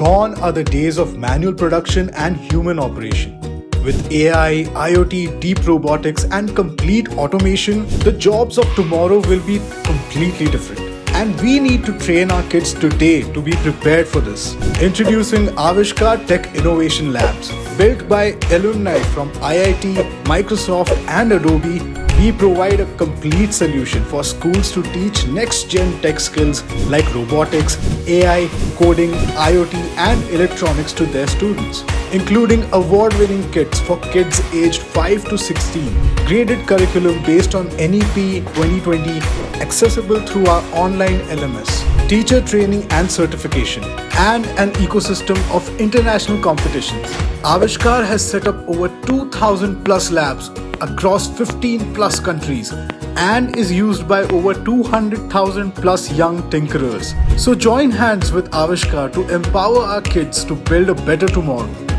Gone are the days of manual production and human operation. With AI, IoT, deep robotics, and complete automation, the jobs of tomorrow will be completely different. And we need to train our kids today to be prepared for this. Introducing Avishkaar Tech Innovation Labs. Built by alumni from IIT, Microsoft, and Adobe, we provide a complete solution for schools to teach next-gen tech skills like robotics, AI, coding, IoT, and electronics to their students, including award-winning kits for kids aged 5 to 16, graded curriculum based on NEP 2020, accessible through our online LMS, teacher training and certification, and an ecosystem of international competitions. Avishkaar has set up over 2,000 plus labs across 15 plus countries and is used by over 200,000 plus young tinkerers. So join hands with Avishkaar to empower our kids to build a better tomorrow.